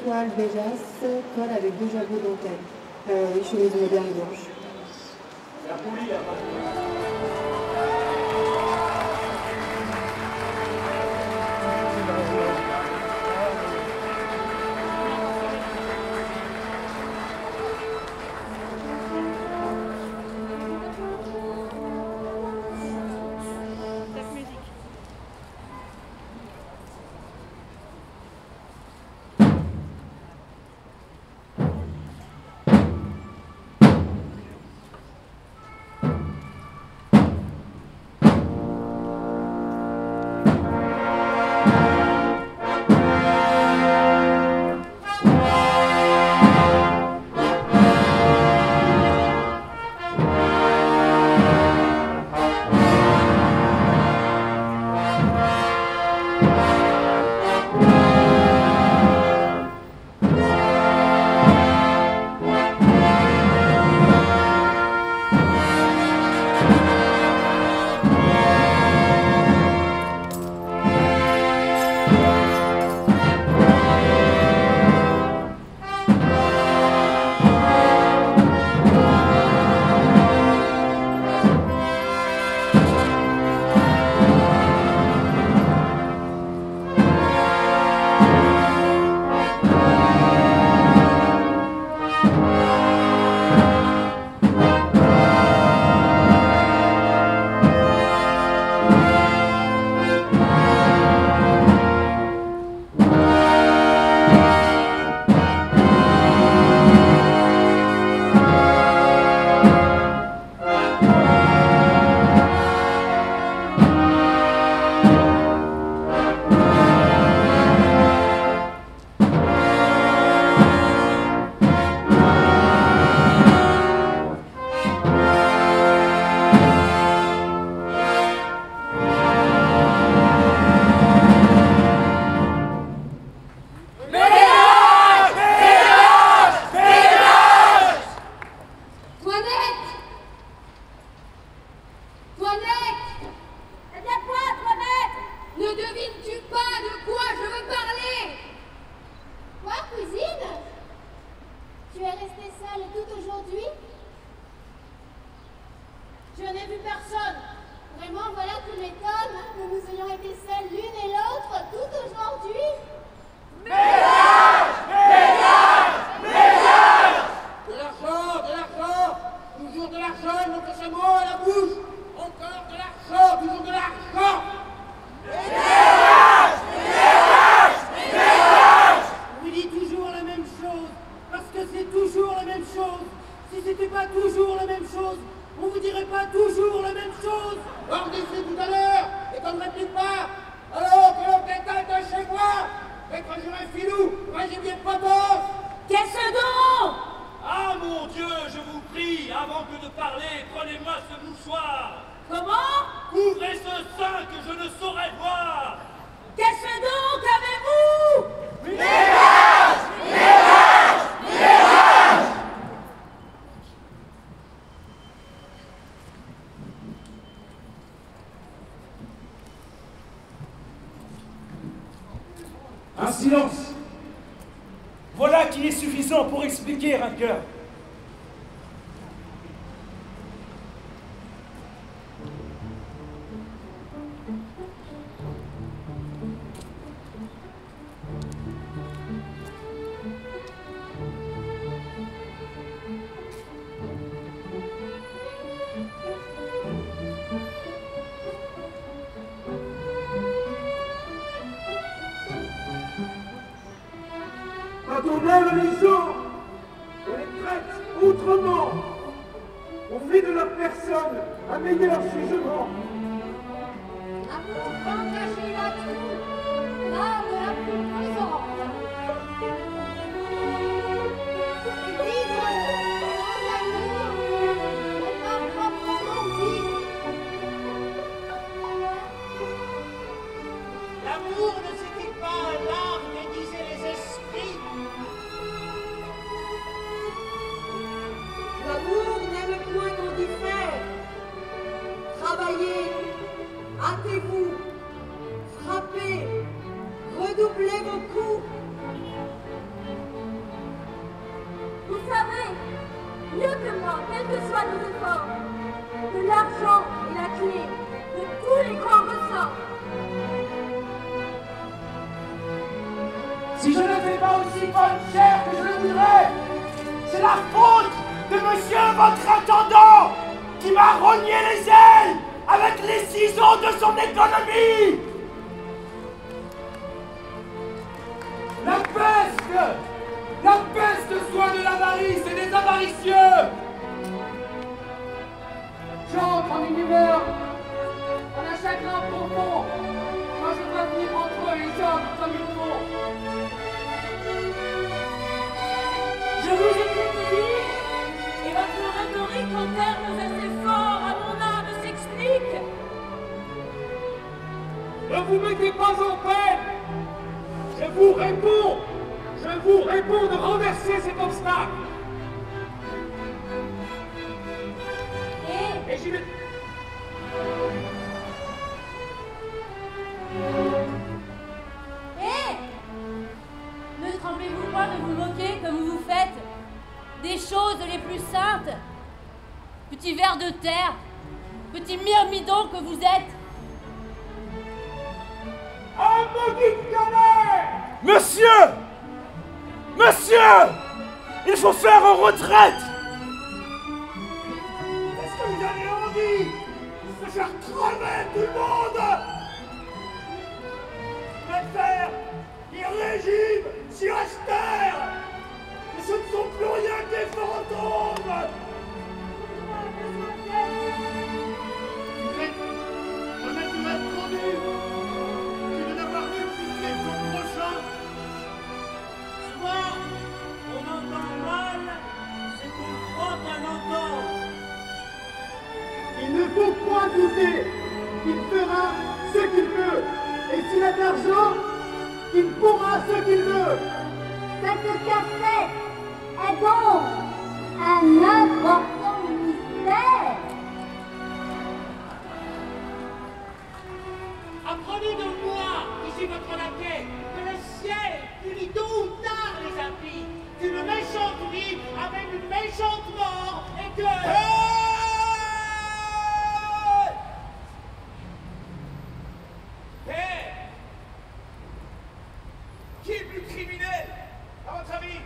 toile Béjas, col avec 2 jabots dentelles. Une chemise moderne blanche. La poulie, là-bas. Un silence. Voilà qui est suffisant pour expliquer un cœur. Quand on aime les gens, on les traite autrement. On fait de leur personne un meilleur jugement. L'amour va engager la tour, l'art de la plus présente. Et vivre sans amour est ma propre vie. L'amour ne s'est-il pas l'art d'aiguiser les esprits? L'amour n'aime point qu'on diffère. Travaillez, hâtez-vous, frappez, redoublez vos coups. mieux que moi, quels que soient nos efforts, que l'argent est la clé de tous les grands ressorts. Si je ne fais pas aussi bonne chère que je le voudrais, c'est la faute de monsieur votre intendant qui m'a rogné les ailes avec les ciseaux de son économie. La peste soit de l'avarice et des avaricieux. J'entre en une humeur, en un chagrin profond, quand je dois vivre entre les hommes comme il faut. Je vous écoute dire, et votre rhétorique en termes assez forts à mon âme s'explique. Ne vous mettez pas en peine. Je vous réponds de renverser cet obstacle. Et j'y vais. Ne tremblez-vous pas de vous moquer comme vous vous faites des choses les plus saintes? Petit ver de terre, petit myrmidon que vous êtes. Un maudit galère! Monsieur! Il faut faire retraite! Est-ce que vous avez envie de faire crever tout le monde? Préfère des régimes si austères que ce ne sont plus rien que des fantômes! Peut-être tu vas être trop dur. Tu veux n'avoir vu piquer ton prochain. Soit on entend mal ce qu'on croit qu'on entend. Il ne faut point douter qu'il fera ce qu'il veut. Et s'il a de l'argent, il pourra ce qu'il veut. Cette café est donc un important mystère. Apprenez de moi, ici votre laquais, que le ciel punit tôt ou tard les impies, qu'une méchante vie amène une méchante mort, et que... Qui est plus criminel, à votre avis?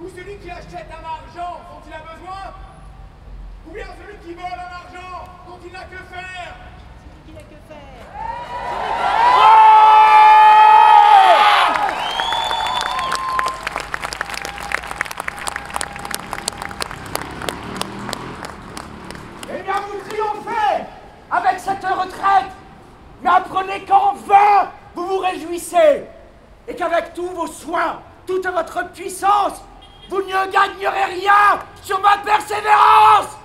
Ou celui qui achète un argent dont il a besoin? Ou bien celui qui vole un argent dont il n'a que faire? Qui n'a que faire? Eh bien, vous triomphez avec cette retraite, mais apprenez qu'enfin vous vous réjouissez et qu'avec tous vos soins, toute votre puissance, vous ne gagnerez rien sur ma persévérance.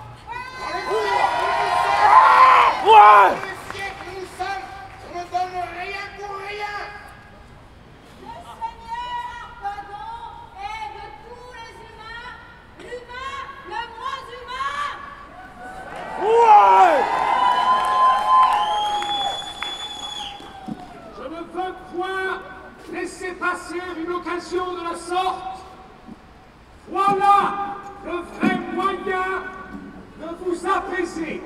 Ouais. Le siècle nous sommes, on ne donne rien pour rien. Le Seigneur Harpagon est de tous les humains, l'humain le moins humain. Ouais. Je ne veux point laisser passer une occasion de la sorte. Voilà le vrai moyen de vous apaiser.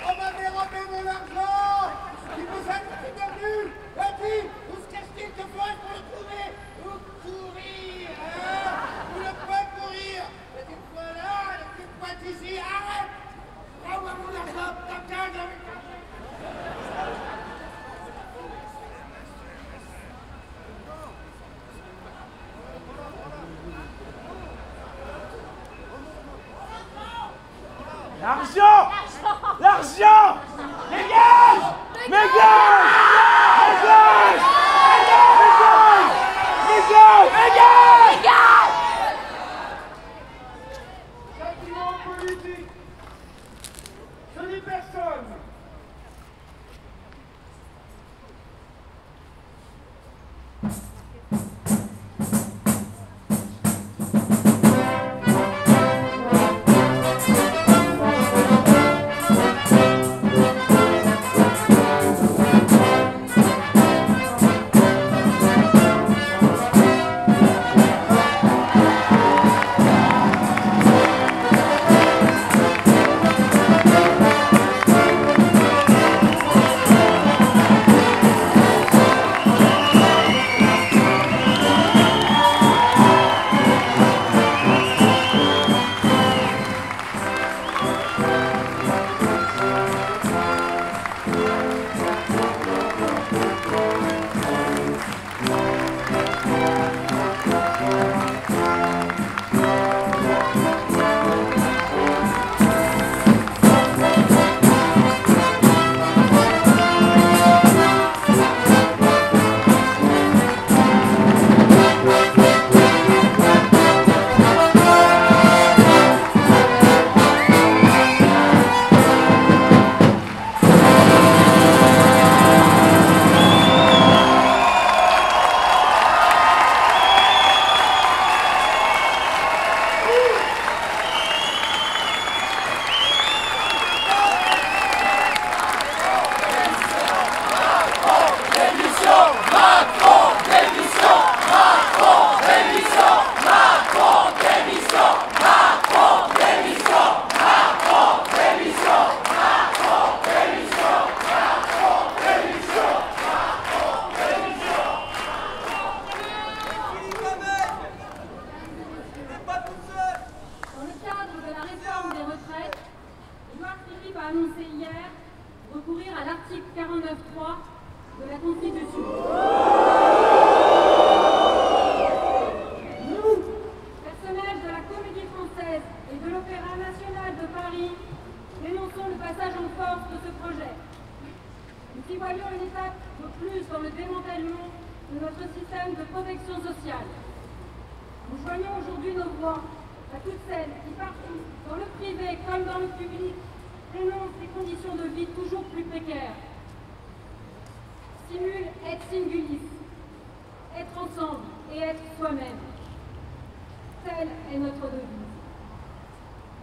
On m'avait robé mon argent. Il vous a tout perdu. Et puis, où se cache-t-il que faut pour le trouver? Où courir, hein? Où ne pas courir? La petite fois là, la petite fois ici. Arrête! Rends-moi mon argent, t'as 15 avec... L'argent! L'argent! Les gaz! Les gaz! Les gaz! Les gaz! Les gaz! Châtiment politique. Je n'ai personne. droit à toutes celles qui, partout, dans le privé comme dans le public, dénoncent des conditions de vie toujours plus précaires. Simul et singulis, être ensemble et être soi-même. Telle est notre devise.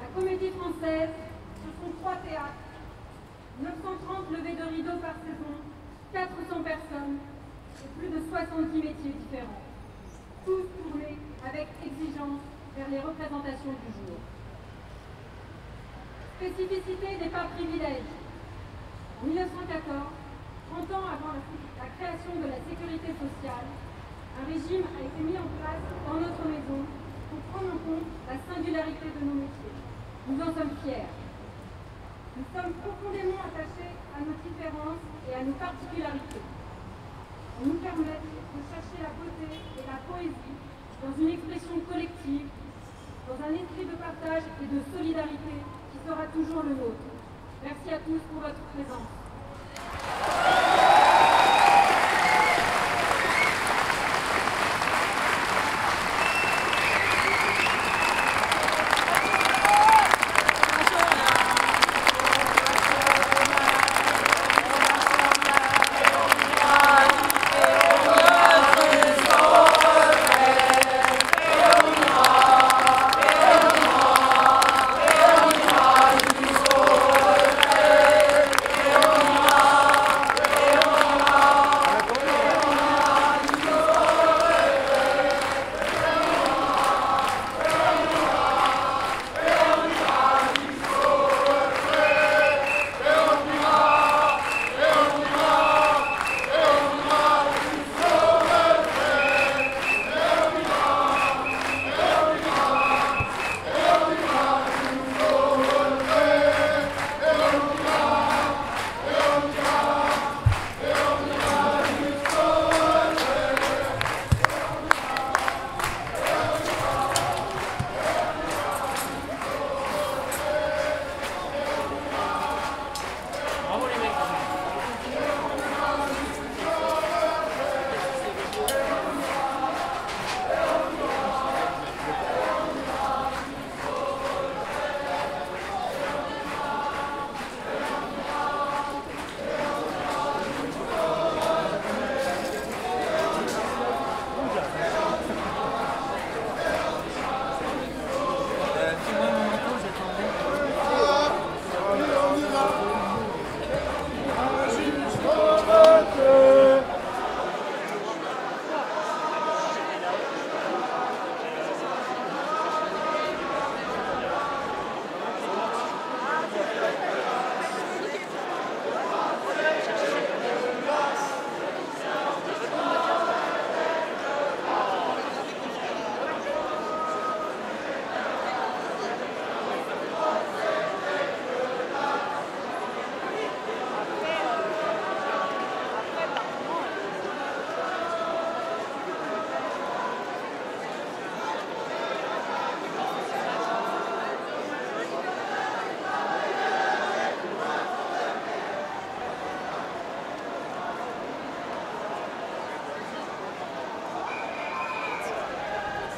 La Comédie Française, ce sont 3 théâtres, 930 levées de rideaux par saison, 400 personnes et plus de 70 métiers différents. Tous tournés avec exigence vers les représentations du jour. Spécificité n'est pas privilège. En 1914, 30 ans avant la création de la sécurité sociale, un régime a été mis en place dans notre maison pour prendre en compte la singularité de nos métiers. Nous en sommes fiers. Nous sommes profondément attachés à nos différences et à nos particularités. Elles nous permettent de chercher la beauté et la poésie dans une expression collective, dans un esprit de partage et de solidarité qui sera toujours le nôtre. Merci à tous pour votre présence.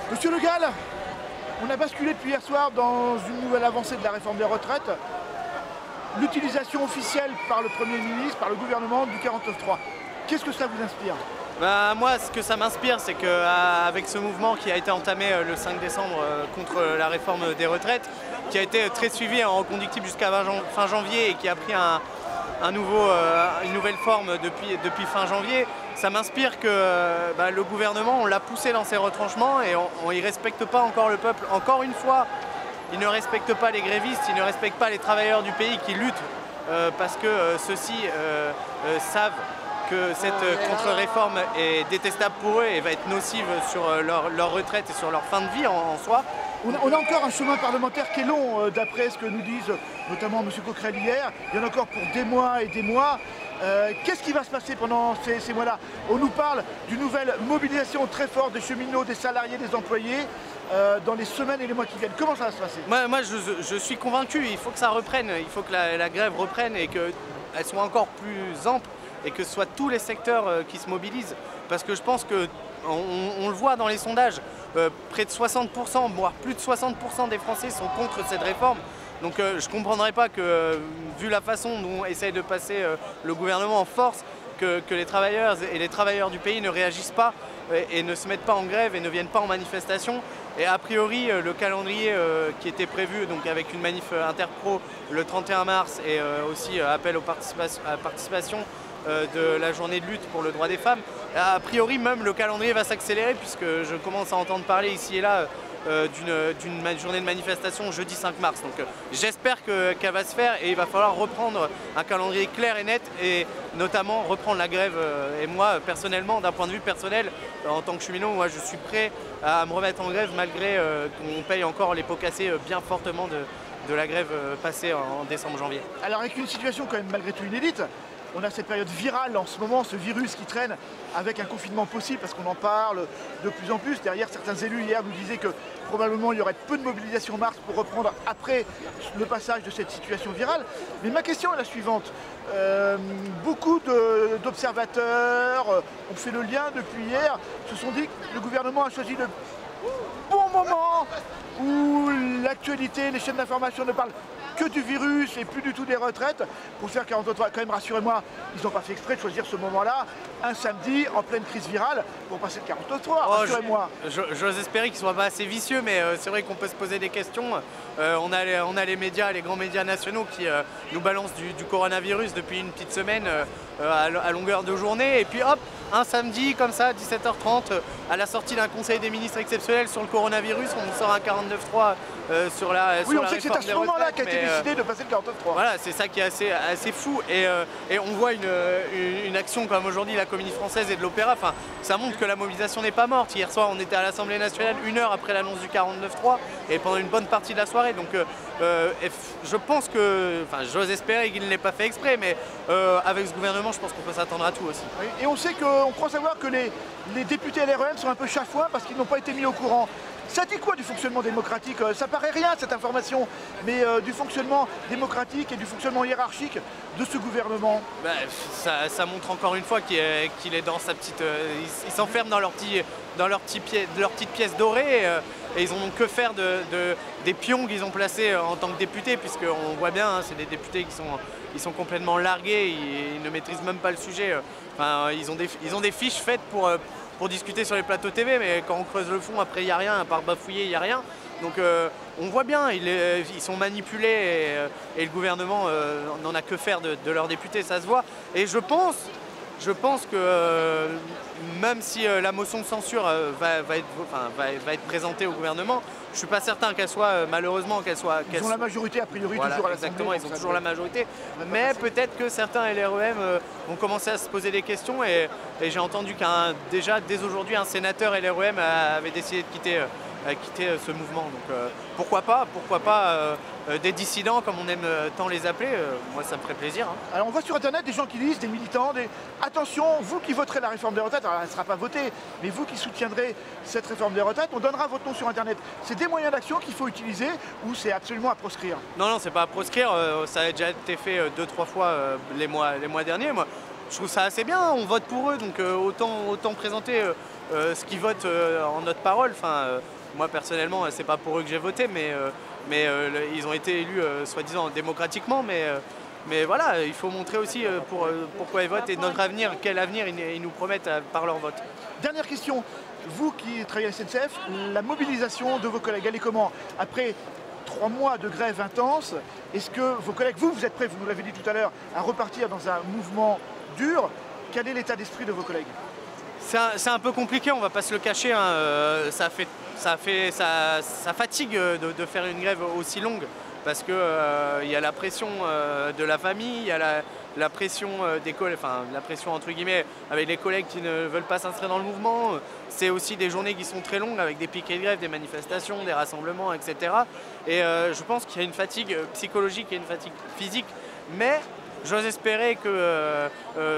Monsieur Le Gall, on a basculé depuis hier soir dans une nouvelle avancée de la réforme des retraites. L'utilisation officielle par le Premier ministre, par le gouvernement du 49.3. Qu'est-ce que ça vous inspire? Moi, ce que ça m'inspire, c'est qu'avec ce mouvement qui a été entamé le 5 décembre contre la réforme des retraites, qui a été très suivi en reconductible jusqu'à fin janvier et qui a pris une nouvelle forme depuis fin janvier, ça m'inspire que le gouvernement, on l'a poussé dans ses retranchements et il ne respecte pas encore le peuple. Encore une fois, il ne respecte pas les grévistes, il ne respecte pas les travailleurs du pays qui luttent parce que ceux-ci savent que cette contre-réforme est détestable pour eux et va être nocive sur leur retraite et sur leur fin de vie en soi. On a encore un chemin parlementaire qui est long, d'après ce que nous disent notamment M. Coquerel hier. Il y en a encore pour des mois et des mois. Qu'est-ce qui va se passer pendant ces mois-là? On nous parle d'une nouvelle mobilisation très forte des cheminots, des salariés, des employés dans les semaines et les mois qui viennent. Comment ça va se passer? Moi je suis convaincu, il faut que ça reprenne, il faut que la grève reprenne et qu'elle soit encore plus ample et que ce soit tous les secteurs qui se mobilisent. Parce que je pense qu'on le voit dans les sondages, près de 60%, voire plus de 60% des Français sont contre cette réforme. Donc je ne comprendrais pas que, vu la façon dont essaye de passer le gouvernement en force, que les travailleurs et les travailleurs du pays ne réagissent pas et ne se mettent pas en grève et ne viennent pas en manifestation. Et a priori, le calendrier qui était prévu, donc avec une manif interpro le 31 mars et aussi appel à participation de la journée de lutte pour le droit des femmes, a priori même le calendrier va s'accélérer puisque je commence à entendre parler ici et là d'une journée de manifestation jeudi 5 mars. Donc j'espère qu'elle va se faire et il va falloir reprendre un calendrier clair et net et notamment reprendre la grève. Et moi personnellement, d'un point de vue personnel, en tant que cheminot, moi je suis prêt à me remettre en grève malgré qu'on paye encore les pots cassés bien fortement de la grève passée en décembre-janvier. Alors avec une situation quand même malgré tout inédite, on a cette période virale en ce moment, ce virus qui traîne avec un confinement possible parce qu'on en parle de plus en plus. Derrière, certains élus hier nous disaient que probablement il y aurait peu de mobilisation en mars pour reprendre après le passage de cette situation virale. Mais ma question est la suivante. Beaucoup d'observateurs ont fait le lien depuis hier, se sont dit que le gouvernement a choisi le bon moment où l'actualité, les chaînes d'information ne parlent que du virus et plus du tout des retraites pour faire 43. Quand même, rassurez-moi, ils n'ont pas fait exprès de choisir ce moment-là, un samedi en pleine crise virale, pour passer le 43, rassurez-moi. J'ose espérer qu'ils ne soient pas assez vicieux, mais c'est vrai qu'on peut se poser des questions. On a les médias, les grands médias nationaux qui nous balancent du coronavirus depuis une petite semaine à longueur de journée. Et puis hop, un samedi comme ça, 17h30, à la sortie d'un conseil des ministres exceptionnel sur le coronavirus, on nous sort un 49.3 sur la Oui, on sait que c'est à ce moment-là qu'a été décidé de passer le 49.3. Voilà, c'est ça qui est assez fou. Et on voit une action comme aujourd'hui la Comédie Française et de l'Opéra. Enfin, ça montre que la mobilisation n'est pas morte. Hier soir, on était à l'Assemblée nationale 1 heure après l'annonce du 49.3 et pendant une bonne partie de la soirée. Donc je pense que, enfin j'ose espérer qu'il ne l'ait pas fait exprès, mais avec ce gouvernement, je pense qu'on peut s'attendre à tout aussi. Oui, et on sait qu'on croit savoir que les députés LREM sont un peu chafouins parce qu'ils n'ont pas été mis au courant. Ça dit quoi du fonctionnement démocratique? Ça paraît rien cette information, mais du fonctionnement démocratique et du fonctionnement hiérarchique de ce gouvernement. Ben, ça montre encore une fois qu'il est dans sa petite... ils s'enferment dans leur petite pièce dorée et ils n'ont que faire des pions qu'ils ont placés en tant que députés, puisqu'on voit bien, hein, c'est des députés qui sont complètement largués, ils ne maîtrisent même pas le sujet. Enfin, ils ont des fiches faites pour discuter sur les plateaux TV, mais quand on creuse le fond, après il n'y a rien, à part bafouiller, il n'y a rien. Donc on voit bien, ils sont manipulés et le gouvernement n'en a que faire de leurs députés, ça se voit. Et je pense que même si la motion de censure va être présentée au gouvernement, je ne suis pas certain qu'elle soit, malheureusement, Ils ont la majorité a priori voilà, toujours à l'Assemblée. exactement, ils ont toujours la majorité. Mais peut-être que certains LREM vont commencer à se poser des questions et j'ai entendu déjà dès aujourd'hui un sénateur LREM avait décidé de quitter ce mouvement. Donc pourquoi pas des dissidents comme on aime tant les appeler, moi ça me ferait plaisir. Hein. Alors on voit sur internet des gens qui disent, des militants, attention, vous qui voterez la réforme des retraites, alors elle ne sera pas votée, mais vous qui soutiendrez cette réforme des retraites, on donnera votre nom sur internet. C'est des moyens d'action qu'il faut utiliser ou c'est absolument à proscrire? Non, c'est pas à proscrire, ça a déjà été fait 2-3 fois les mois derniers. Moi, je trouve ça assez bien, on vote pour eux, donc autant présenter ce qu'ils votent en notre parole. Enfin, moi personnellement, c'est pas pour eux que j'ai voté, mais ils ont été élus soi-disant démocratiquement, mais voilà, il faut montrer aussi pourquoi ils votent et notre avenir, quel avenir ils nous promettent par leur vote. Dernière question, vous qui travaillez à la SNCF, la mobilisation de vos collègues, elle est comment? Après 3 mois de grève intense, est-ce que vos collègues, vous êtes prêts, vous nous l'avez dit tout à l'heure, à repartir dans un mouvement dur? Quel est l'état d'esprit de vos collègues? C'est un peu compliqué, on va pas se le cacher, hein. Ça fatigue de faire une grève aussi longue parce que y a la pression de la famille, il y a la pression des collègues, enfin la pression entre guillemets avec les collègues qui ne veulent pas s'inscrire dans le mouvement. C'est aussi des journées qui sont très longues avec des piquets de grève, des manifestations, des rassemblements, etc. Et je pense qu'il y a une fatigue psychologique et une fatigue physique, mais j'ose espérer que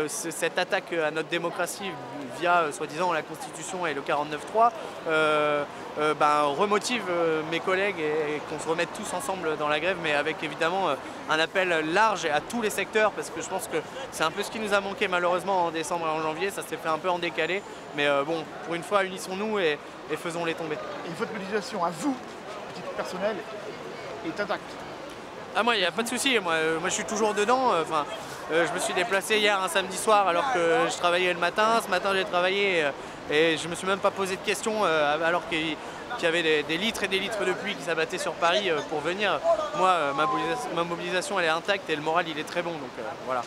cette attaque à notre démocratie via soi-disant la Constitution et le 49.3 remotive mes collègues et qu'on se remette tous ensemble dans la grève, mais avec évidemment un appel large à tous les secteurs, parce que je pense que c'est un peu ce qui nous a manqué malheureusement en décembre et en janvier. Ça s'est fait un peu en décalé, mais bon, pour une fois, unissons-nous et faisons-les tomber. Et votre mobilisation à vous, à titre personnel, est intacte? Ah, moi, il n'y a pas de souci. Moi, je suis toujours dedans. Je me suis déplacé hier un samedi soir alors que je travaillais le matin. Ce matin, j'ai travaillé et je ne me suis même pas posé de questions alors qu'il y avait des litres et des litres de pluie qui s'abattaient sur Paris pour venir. Moi, ma mobilisation, elle est intacte et le moral, il est très bon. Donc voilà.